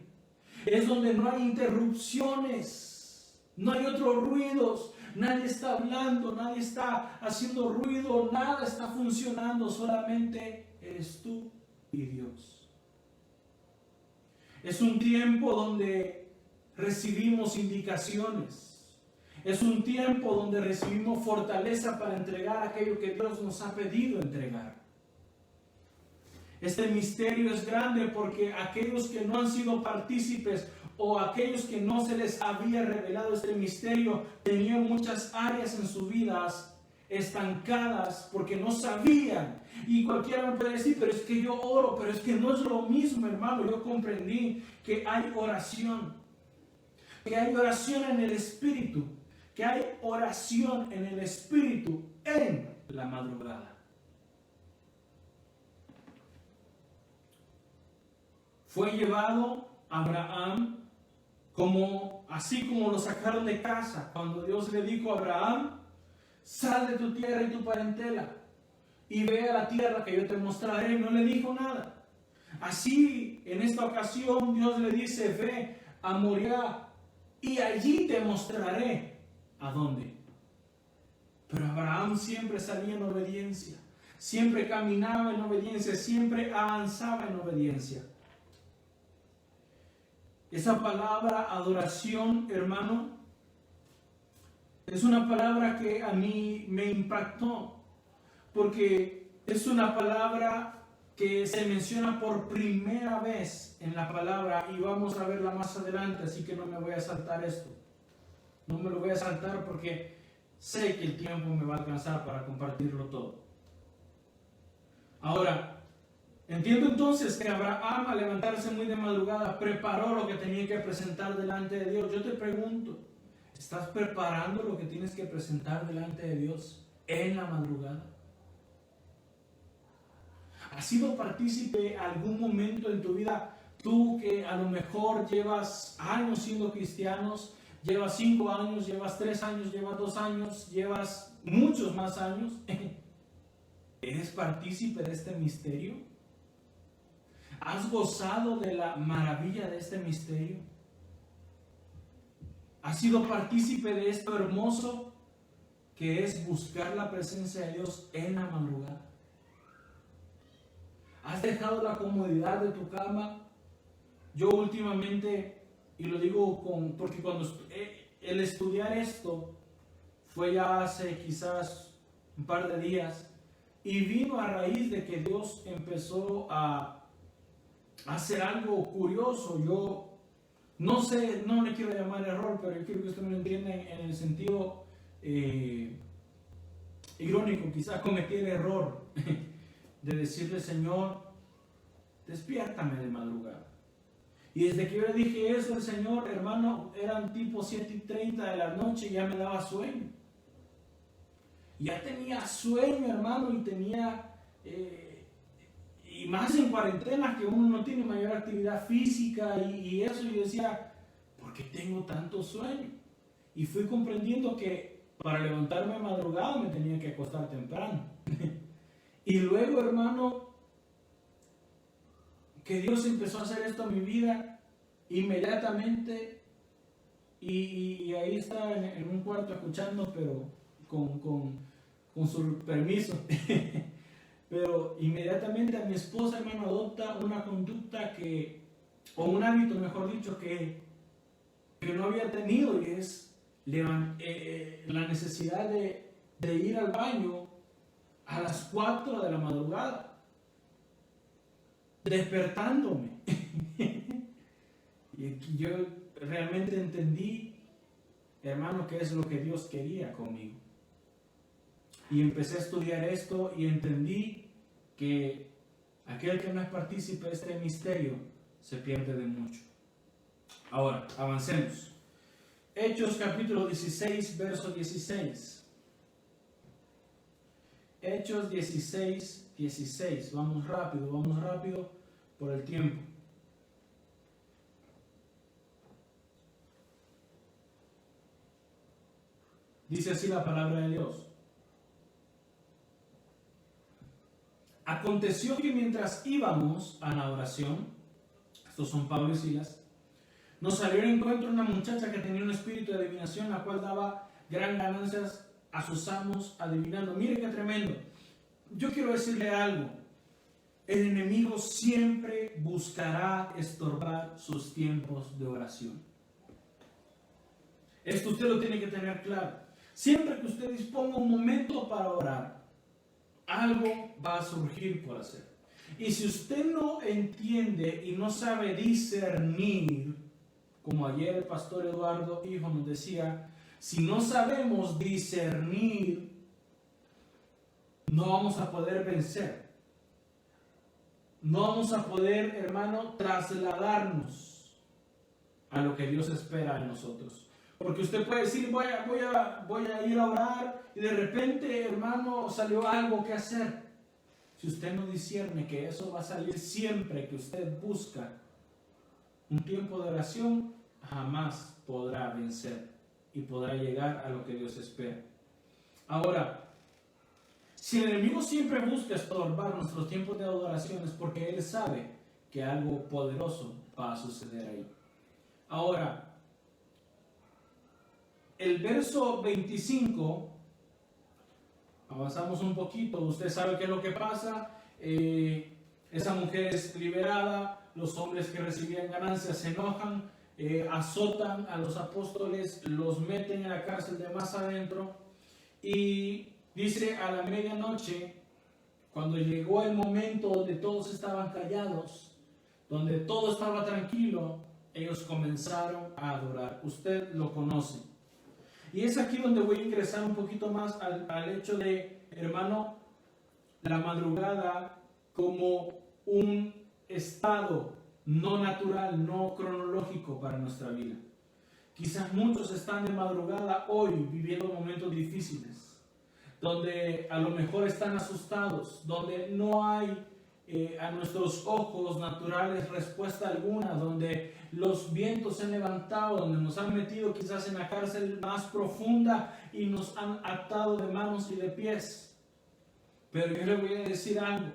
Es donde no hay interrupciones, no hay otros ruidos, nadie está hablando, nadie está haciendo ruido, nada está funcionando, solamente eres tú y Dios. Es un tiempo donde recibimos indicaciones. Es un tiempo donde recibimos fortaleza para entregar aquello que Dios nos ha pedido entregar. Este misterio es grande porque aquellos que no han sido partícipes o aquellos que no se les había revelado este misterio tenían muchas áreas en sus vidas estancadas porque no sabían. Y cualquiera me puede decir, pero es que yo oro, pero es que no es lo mismo, hermano. Yo comprendí que hay oración, que hay oración en el Espíritu, que hay oración en el Espíritu en la madrugada. Fue llevado Abraham así como lo sacaron de casa, cuando Dios le dijo a Abraham: sal de tu tierra y tu parentela y ve a la tierra que yo te mostraré. No le dijo nada. Así, en esta ocasión, Dios le dice: ve a Moriah y allí te mostraré a dónde. Pero Abraham siempre salía en obediencia, siempre caminaba en obediencia, siempre avanzaba en obediencia. Esa palabra adoración, hermano, es una palabra que a mí me impactó, porque es una palabra que se menciona por primera vez en la palabra, y vamos a verla más adelante, así que no me voy a saltar esto. No me lo voy a saltar porque sé que el tiempo me va a alcanzar para compartirlo todo. Ahora, entiendo entonces que Abraham, al levantarse muy de madrugada, preparó lo que tenía que presentar delante de Dios. Yo te pregunto, ¿estás preparando lo que tienes que presentar delante de Dios en la madrugada? ¿Has sido partícipe algún momento en tu vida, tú que a lo mejor llevas años siendo cristianos, llevas 5 años, llevas 3 años, llevas 2 años, llevas muchos más años? ¿Eres partícipe de este misterio? ¿Has gozado de la maravilla de este misterio? ¿Has sido partícipe de esto hermoso que es buscar la presencia de Dios en la madrugada? ¿Has dejado la comodidad de tu cama? Yo últimamente, y lo digo porque cuando el estudiar esto fue ya hace quizás un par de días, y vino a raíz de que Dios empezó a hacer algo curioso. Yo no sé, no le quiero llamar error, pero yo quiero que usted me lo entienda en el sentido irónico. Quizás cometí el error de decirle: Señor, despiértame de madrugada. Y desde que yo le dije eso al Señor, hermano, eran tipo 7:30 de la noche y ya me daba sueño. Ya tenía sueño, hermano, y tenía... y más en cuarentena, que uno no tiene mayor actividad física y eso, yo decía: ¿por qué tengo tanto sueño? Y fui comprendiendo que para levantarme a madrugada me tenía que acostar temprano. Y luego, hermano, que Dios empezó a hacer esto en mi vida inmediatamente, y ahí estaba en un cuarto escuchando, pero con su permiso. Pero inmediatamente a mi esposa, hermano, adopta una conducta o un hábito, mejor dicho, que no había tenido, y es la necesidad de ir al baño a las 4 de la madrugada, despertándome. Y aquí yo realmente entendí, hermano, qué es lo que Dios quería conmigo. Y empecé a estudiar esto y entendí que aquel que no es partícipe de este misterio se pierde de mucho. Ahora, avancemos. Hechos capítulo 16, verso 16. Hechos 16, 16. Vamos rápido por el tiempo. Dice así la palabra de Dios. Aconteció que mientras íbamos a la oración, estos son Pablo y Silas, nos salió al encuentro una muchacha que tenía un espíritu de adivinación, la cual daba gran ganancias a sus amos adivinando. Mire qué tremendo. Yo quiero decirle algo. El enemigo siempre buscará estorbar sus tiempos de oración. Esto usted lo tiene que tener claro. Siempre que usted disponga un momento para orar, algo va a surgir por hacer. Y si usted no entiende y no sabe discernir, como ayer el pastor Eduardo Hijo nos decía, si no sabemos discernir, no vamos a poder vencer. No vamos a poder, hermano, trasladarnos a lo que Dios espera de nosotros. Porque usted puede decir, voy a ir a orar y de repente, hermano, salió algo que hacer. Si usted no discierne que eso va a salir siempre que usted busca un tiempo de oración, jamás podrá vencer y podrá llegar a lo que Dios espera. Ahora, si el enemigo siempre busca estorbar nuestros tiempos de adoración es porque él sabe que algo poderoso va a suceder ahí. Ahora, el verso 25, avanzamos un poquito, usted sabe qué es lo que pasa. Esa mujer es liberada, los hombres que recibían ganancias se enojan, azotan a los apóstoles, los meten en la cárcel de más adentro y dice a la medianoche, cuando llegó el momento donde todos estaban callados, donde todo estaba tranquilo, ellos comenzaron a adorar. Usted lo conoce. Y es aquí donde voy a ingresar un poquito más al hecho de, hermano, la madrugada como un estado no natural, no cronológico para nuestra vida. Quizás muchos están de madrugada hoy viviendo momentos difíciles, donde a lo mejor están asustados, donde no hay a nuestros ojos naturales respuesta alguna, donde los vientos se han levantado, donde nos han metido quizás en la cárcel más profunda y nos han atado de manos y de pies. Pero yo le voy a decir algo,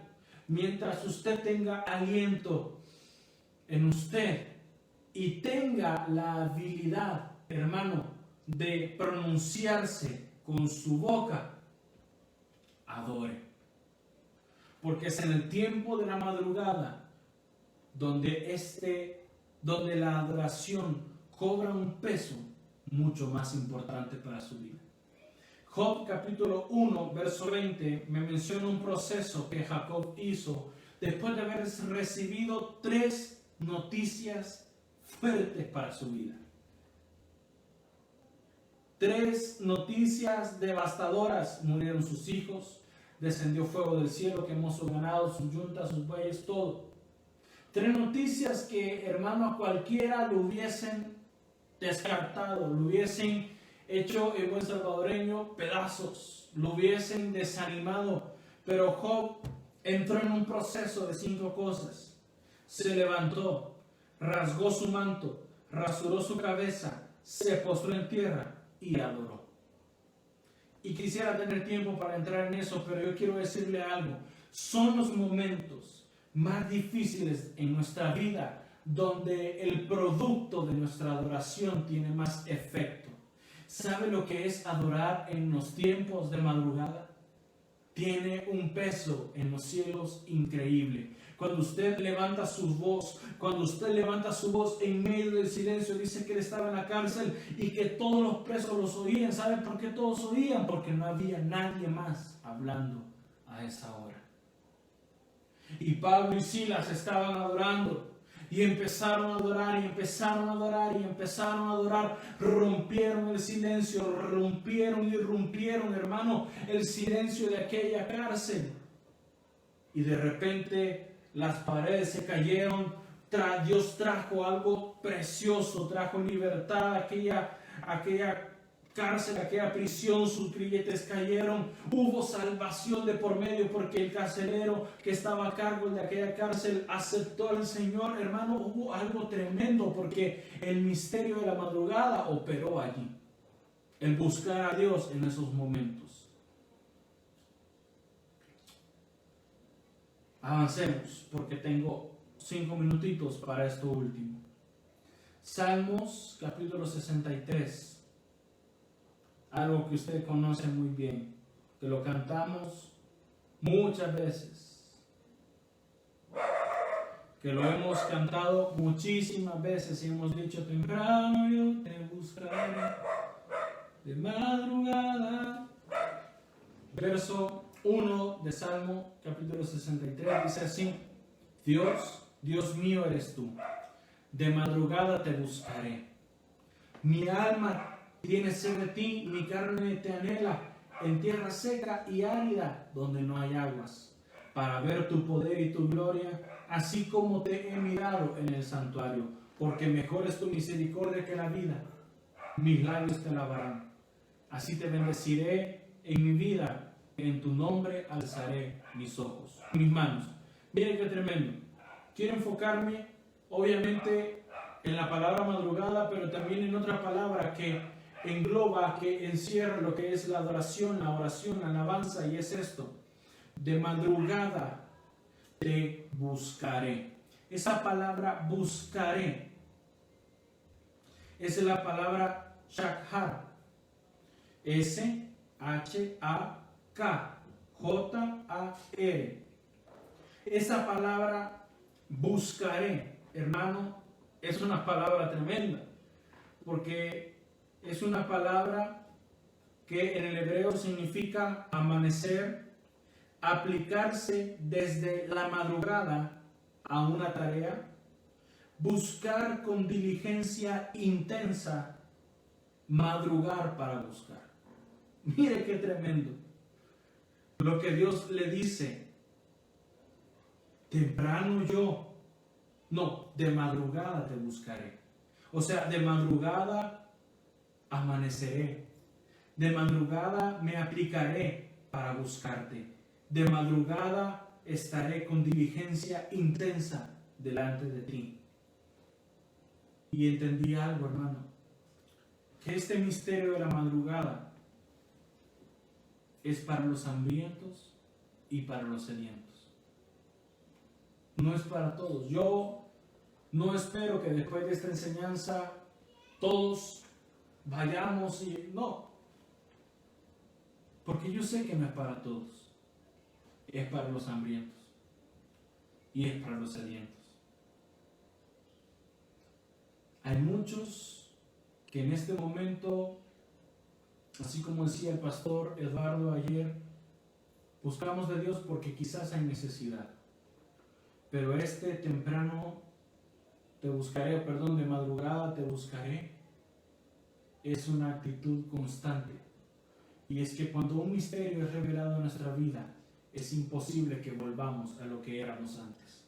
mientras usted tenga aliento en usted y tenga la habilidad, hermano, de pronunciarse con su boca, adore. Porque es en el tiempo de la madrugada donde la adoración cobra un peso mucho más importante para su vida. Job capítulo 1, verso 20 me menciona un proceso que Jacob hizo después de haber recibido 3 noticias fuertes para su vida. 3 noticias devastadoras: murieron sus hijos, descendió fuego del cielo, quemó su ganado, sus yuntas, sus bueyes, todo. 3 noticias que, hermano, a cualquiera lo hubiesen descartado, lo hubiesen hecho, en buen salvadoreño, pedazos, lo hubiesen desanimado. Pero Job entró en un proceso de 5 cosas. Se levantó, rasgó su manto, rasuró su cabeza, se postró en tierra y adoró. Y quisiera tener tiempo para entrar en eso, pero yo quiero decirle algo. Son los momentos más difíciles en nuestra vida donde el producto de nuestra adoración tiene más efecto. ¿Sabe lo que es adorar en los tiempos de madrugada? Tiene un peso en los cielos increíble. Cuando usted levanta su voz, en medio del silencio, dice que él estaba en la cárcel y que todos los presos los oían. ¿Saben por qué todos oían? Porque no había nadie más hablando a esa hora. Y Pablo y Silas estaban adorando. Y empezaron a adorar, y empezaron a adorar, y empezaron a adorar. Rompieron el silencio, rompieron, hermano, el silencio de aquella cárcel. Y de repente las paredes se cayeron. Dios trajo algo precioso, trajo libertad a aquella cárcel, aquella prisión. Sus grilletes cayeron, hubo salvación de por medio porque el carcelero que estaba a cargo de aquella cárcel aceptó al Señor. Hermano, hubo algo tremendo porque el misterio de la madrugada operó allí. el buscar a Dios en esos momentos. Avancemos, porque tengo 5 minutitos para esto último. Salmos capítulo 63, algo que usted conoce muy bien, que lo cantamos muchas veces, que lo hemos cantado muchísimas veces y hemos dicho: temprano yo te buscaré, de madrugada. Verso 1 de Salmo capítulo 63 dice así: Dios mío eres tú, de madrugada te buscaré. Mi alma tiene sed de ti, mi carne te anhela, en tierra seca y árida, donde no hay aguas, para ver tu poder y tu gloria, así como te he mirado en el santuario, porque mejor es tu misericordia que la vida. Mis labios te alabarán. Así te bendeciré en mi vida, en tu nombre alzaré mis ojos, mis manos. Miren qué tremendo. Quiero enfocarme, obviamente, en la palabra madrugada, pero también en otra palabra que engloba, que encierra lo que es la adoración, la oración, la alabanza, y es esto: de madrugada te buscaré. Esa palabra buscaré es la palabra shakhar, S-H-A-K-J-A-R. Esa palabra buscaré, hermano, es una palabra tremenda, porque es una palabra que en el hebreo significa amanecer, aplicarse desde la madrugada a una tarea, buscar con diligencia intensa, madrugar para buscar. Mire qué tremendo lo que Dios le dice: temprano yo, no, de madrugada te buscaré. O sea, de madrugada amaneceré, de madrugada me aplicaré para buscarte, de madrugada estaré con diligencia intensa delante de ti. Y entendí algo, hermano, que este misterio de la madrugada es para los hambrientos y para los sedientos. No es para todos. Yo no espero que después de esta enseñanza todos vayamos y no, porque yo sé que no es para todos. Es para los hambrientos y es para los sedientos. Hay muchos que en este momento, así como decía el pastor Eduardo ayer, buscamos de Dios porque quizás hay necesidad. Pero temprano te buscaré, de madrugada te buscaré, es una actitud constante. Y es que cuando un misterio es revelado en nuestra vida, es imposible que volvamos a lo que éramos antes.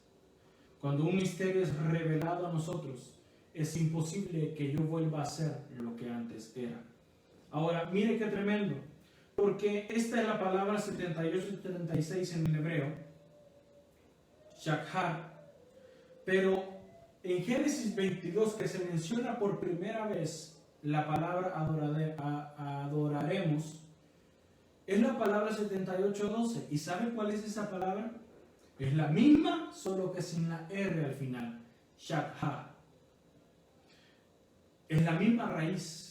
Cuando un misterio es revelado a nosotros, es imposible que yo vuelva a ser lo que antes era. Ahora, mire qué tremendo, porque esta es la palabra 78 y 36 en el hebreo, shakhar, pero en Génesis 22, que se menciona por primera vez la palabra adoraremos, es la palabra 78:12. ¿Y saben cuál es esa palabra? Es la misma, solo que sin la R al final, shakhar. Es la misma raíz.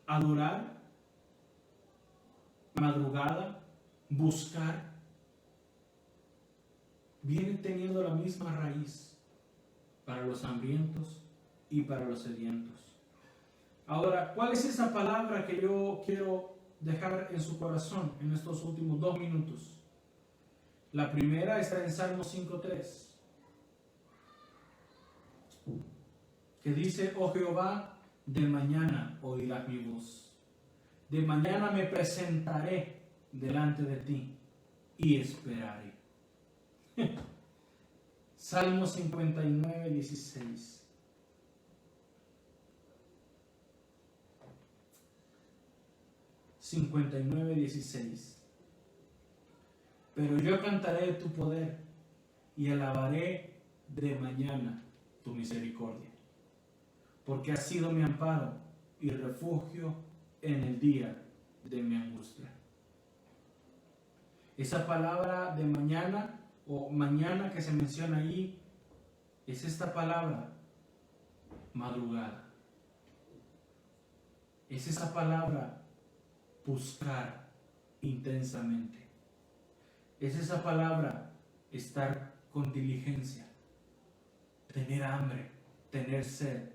Adorar, madrugada, buscar, viene teniendo la misma raíz para los hambrientos y para los sedientos. Ahora, ¿cuál es esa palabra que yo quiero dejar en su corazón en estos últimos 2 minutos? La primera está en Salmo 5:3, que dice: oh Jehová, de mañana oirás mi voz, de mañana me presentaré delante de ti y esperaré. Salmo 59:16. Pero yo cantaré de tu poder y alabaré de mañana tu misericordia, porque has sido mi amparo y refugio en el día de mi angustia. Esa palabra de mañana o mañana que se menciona ahí es esta palabra madrugada. Es esa palabra buscar intensamente. Es esa palabra estar con diligencia, tener hambre, tener sed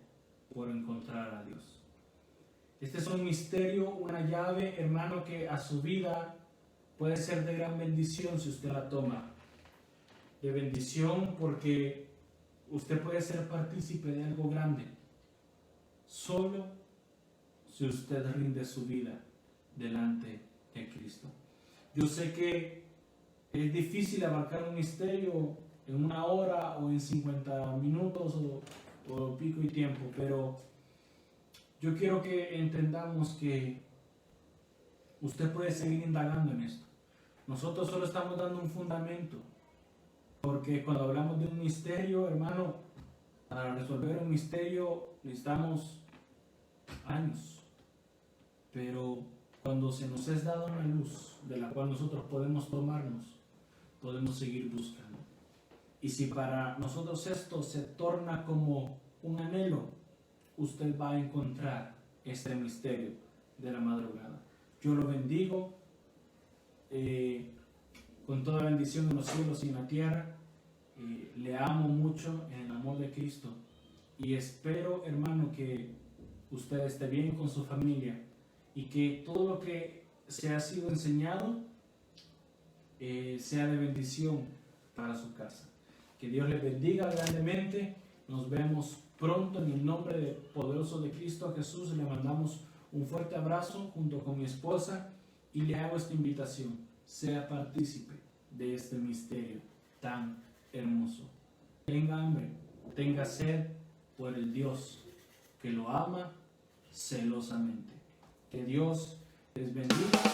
por encontrar a Dios. Este es un misterio, una llave, hermano, que a su vida puede ser de gran bendición si usted la toma. De bendición porque usted puede ser partícipe de algo grande, solo si usted rinde su vida delante de Cristo. Yo sé que es difícil abarcar un misterio en 1 hora o en 50 minutos o pico y tiempo, pero yo quiero que entendamos que usted puede seguir indagando en esto. Nosotros solo estamos dando un fundamento, porque cuando hablamos de un misterio, hermano, para resolver un misterio necesitamos años, pero cuando se nos es dada una luz de la cual nosotros podemos tomarnos, podemos seguir buscando. Y si para nosotros esto se torna como un anhelo, usted va a encontrar este misterio de la madrugada. Yo lo bendigo con toda la bendición de los cielos y la tierra. Le amo mucho en el amor de Cristo y espero, hermano, que usted esté bien con su familia y que todo lo que se ha sido enseñado sea de bendición para su casa. Que Dios le bendiga grandemente. Nos vemos pronto en el nombre poderoso de Cristo Jesús. Le mandamos un fuerte abrazo junto con mi esposa y le hago esta invitación: sea partícipe de este misterio tan hermoso. Tenga hambre, tenga sed por el Dios que lo ama celosamente. Que Dios les bendiga.